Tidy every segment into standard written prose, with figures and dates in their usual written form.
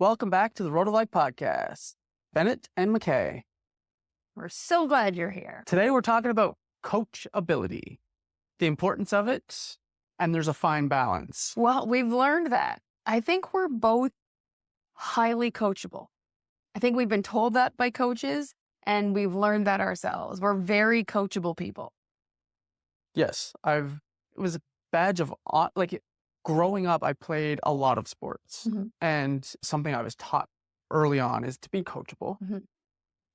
Welcome back to the Road to Life podcast. Bennett and McKay. We're so glad you're here. Today we're talking about coachability, the importance of it, and there's a fine balance. Well, we've learned that. I think we're both highly coachable. I think we've been told that by coaches, and we've learned that ourselves. We're very coachable people. Yes, it was a badge of, growing up, I played a lot of sports, and something I was taught early on is to be coachable,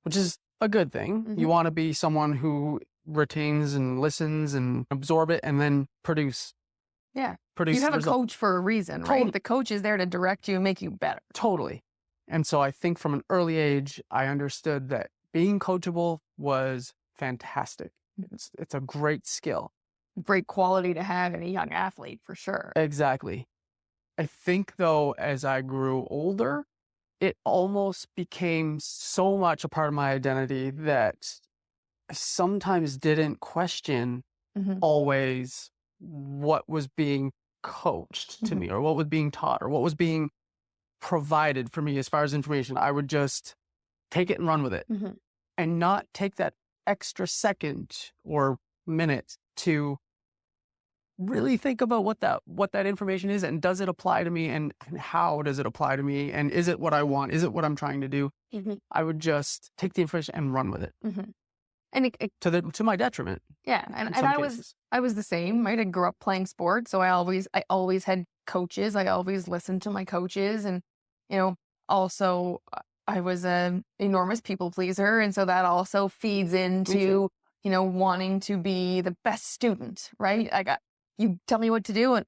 which is a good thing. You want to be someone who retains and listens and absorb it and then produce. Yeah. Produce you have a coach for a reason, right? Totally. The coach is there to direct you and make you better. Totally. And so I think from an early age, I understood that being coachable was fantastic. It's a great skill. Great quality to have in a young athlete, for sure. Exactly. I think, though, as I grew older, it almost became so much a part of my identity that I sometimes didn't question always what was being coached to me or what was being taught or what was being provided for me as far as information. I would just take it and run with it and not take that extra second or minute to really think about what that information is and does it apply to me and how does it apply to me and is it what I want? Is it what I'm trying to do? I would just take the information and run with it. And to my detriment. Yeah, and I was the same. I didn't grow up playing sports, so I always had coaches. I always listened to my coaches, and also I was an enormous people pleaser, and so that also feeds into wanting to be the best student, right? You tell me what to do, and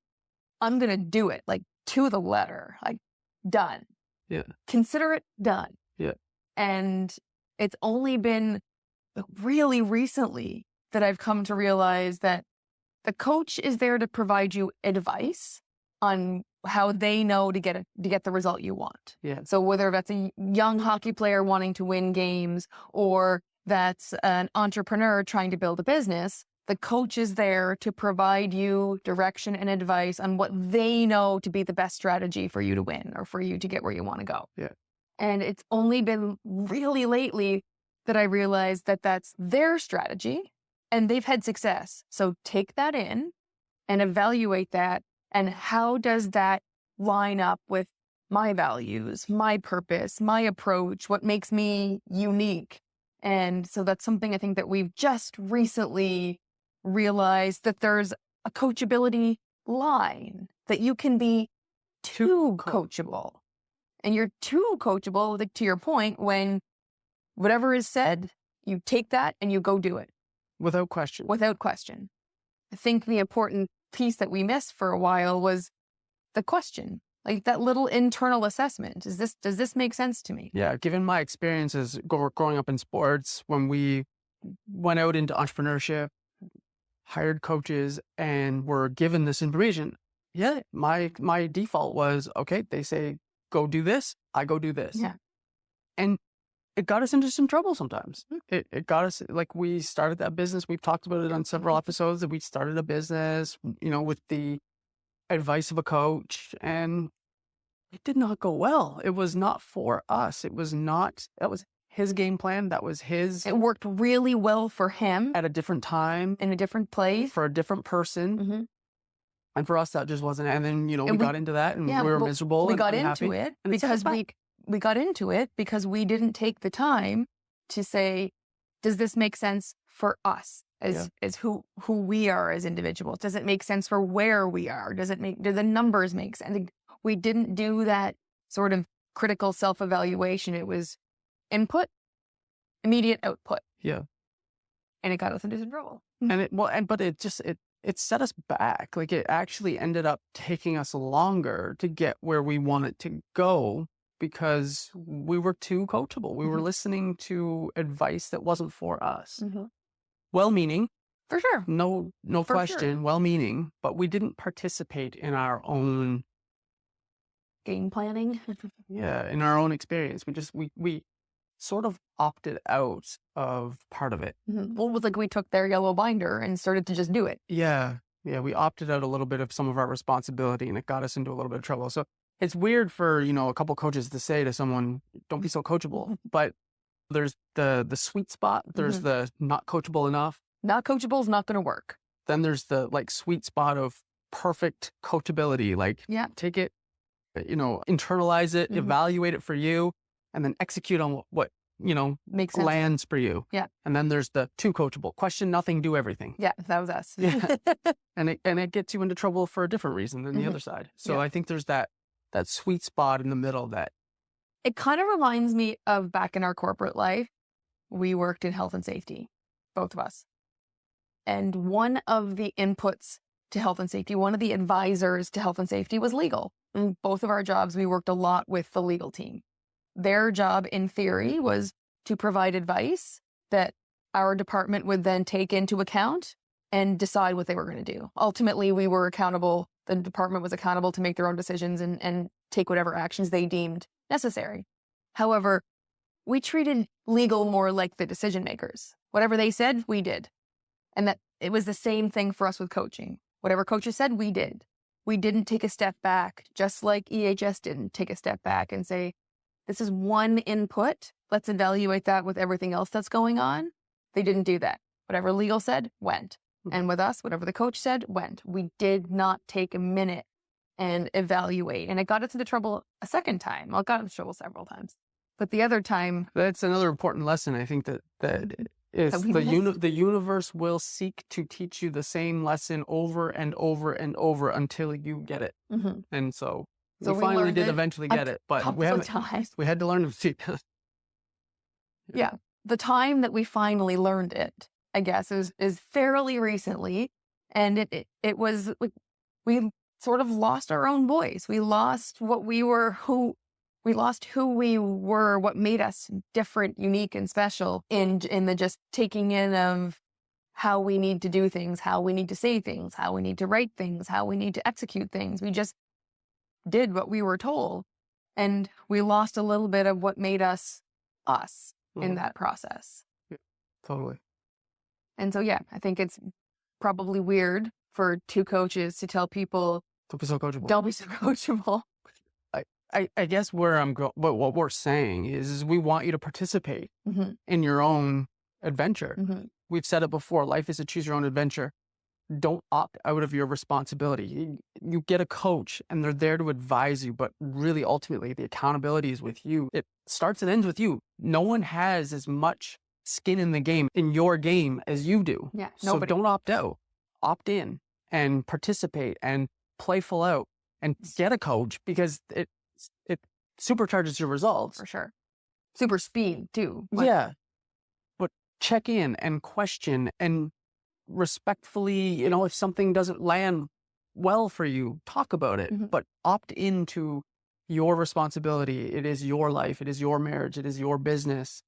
I'm gonna do it like to the letter, like done. Yeah, consider it done. Yeah, and it's only been really recently that I've come to realize that the coach is there to provide you advice on how they know to get the result you want. Yeah. So whether that's a young hockey player wanting to win games or that's an entrepreneur trying to build a business, the coach is there to provide you direction and advice on what they know to be the best strategy for you to win or for you to get where you want to go. Yeah. And it's only been really lately that I realized that that's their strategy and they've had success. So take that in and evaluate that. And how does that line up with my values, my purpose, my approach, what makes me unique? And so that's something I think that we've just recently realized, that there's a coachability line, that you can be too coachable. And you're too coachable, like, to your point, when whatever is said, you take that and you go do it. Without question. Without question. I think the important piece that we missed for a while was the question, like that little internal assessment. Does this make sense to me? Yeah. Given my experiences growing up in sports, when we went out into entrepreneurship, hired coaches, and were given this information, my default was, okay, they say, go do this, I go do this. Yeah. And it got us into some trouble sometimes. It got us, like, we started that business. We've talked about it on several episodes, that we started a business, with the advice of a coach, and it did not go well. It was not for us. That was his game plan. That was his. It worked really well for him at a different time, in a different place, for a different person. And for us, that just wasn't. And then, we got into that and we were miserable. We got unhappy. into it because we got into it because we didn't take the time to say, does this make sense for us as who we are as individuals? Does it make sense for where we are? Do the numbers make sense? We didn't do that sort of critical self-evaluation. It was input, immediate output. Yeah. And it got us into some trouble. But it set us back. Like, it actually ended up taking us longer to get where we wanted to go because we were too coachable. We were listening to advice that wasn't for us. Well-meaning. For sure. No question. Sure. Well-meaning, but we didn't participate in our own game planning. In our own experience. We sort of opted out of part of it. Well, it was like we took their yellow binder and started to just do it. Yeah. We opted out a little bit of some of our responsibility, and it got us into a little bit of trouble. So it's weird for, a couple coaches to say to someone, don't be so coachable. But there's the sweet spot. There's the not coachable enough. Not coachable is not going to work. Then there's the sweet spot of perfect coachability. Take it, internalize it, evaluate it for you, and then execute on what Makes sense. lands for you. Yeah. And then there's the too coachable. Question nothing, do everything. Yeah, that was us. Yeah. and it gets you into trouble for a different reason than the other side. So I think there's that sweet spot in the middle that It kind of reminds me of back in our corporate life. We worked in health and safety, both of us. And one of the inputs to health and safety, one of the advisors to health and safety was legal. In both of our jobs, we worked a lot with the legal team. Their job, in theory, was to provide advice that our department would then take into account and decide what they were going to do. Ultimately, we were accountable. The department was accountable to make their own decisions and take whatever actions they deemed necessary. However, we treated legal more like the decision makers. Whatever they said, we did. And that it was the same thing for us with coaching. Whatever coaches said, we did. We didn't take a step back, just like EHS didn't take a step back and say, this is one input. Let's evaluate that with everything else that's going on. They didn't do that. Whatever legal said, went. And with us, whatever the coach said, went. We did not take a minute and evaluate. And it got us into trouble a second time. Well, it got us into trouble several times. But the other time... That's another important lesson. I think that is the universe will seek to teach you the same lesson over and over and over until you get it. And so we finally did eventually get it, but we had to learn to see it. Yeah. The time that we finally learned it, I guess, is fairly recently. And it was like we sort of lost our own voice. We lost what we were, we lost who we were, what made us different, unique, and special in the just taking in of how we need to do things, how we need to say things, how we need to write things, how we need to execute things. We just did what we were told. And we lost a little bit of what made us us in that process. Yeah, totally. And so, yeah, I think it's probably weird for two coaches to tell people, don't be so coachable. Don't be so coachable. I guess where I'm going, what we're saying is we want you to participate in your own adventure. We've said it before, life is a choose your own adventure. Don't opt out of your responsibility. You get a coach and they're there to advise you, but really ultimately the accountability is with you. It starts and ends with you. No one has as much skin in the game, in your game, as you do. Yeah, so don't opt out. Opt in and participate and play full out and get a coach because it supercharges your results. For sure. Super speed too. Yeah. But check in and question and respectfully, if something doesn't land well for you, talk about it, but opt into your responsibility. It is your life. It is your marriage. It is your business.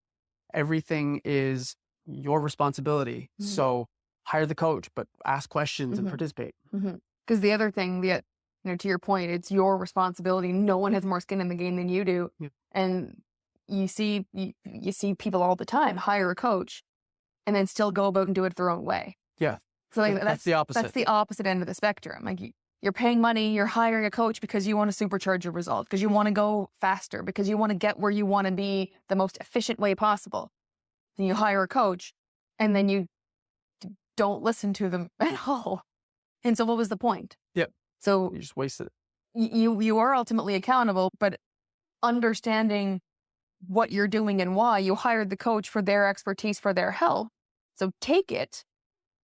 Everything is your responsibility. So hire the coach, but ask questions and participate. Because the other thing that, to your point, it's your responsibility. No one has more skin in the game than you do. Yeah. And you see people all the time hire a coach and then still go about and do it their own way. Yeah. So that's the opposite. That's the opposite end of the spectrum. Like you're paying money, you're hiring a coach because you want to supercharge your results, because you want to go faster, because you want to get where you want to be the most efficient way possible. Then you hire a coach and then you don't listen to them at all. And so what was the point? Yep. So you just wasted it. You are ultimately accountable, but understanding what you're doing and why, you hired the coach for their expertise, for their help. So take it,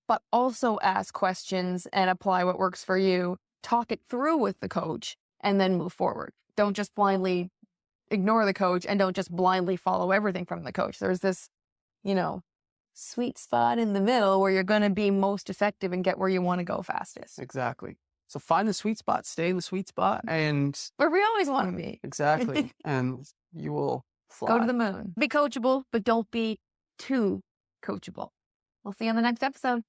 but also ask questions and apply what works for you. Talk it through with the coach and then move forward. Don't just blindly ignore the coach and don't just blindly follow everything from the coach. There's this, sweet spot in the middle where you're going to be most effective and get where you want to go fastest. Exactly. So find the sweet spot, stay in the sweet spot, and where we always want to be. Exactly. And you will fly. Go to the moon. Be coachable, but don't be too coachable. We'll see you on the next episode.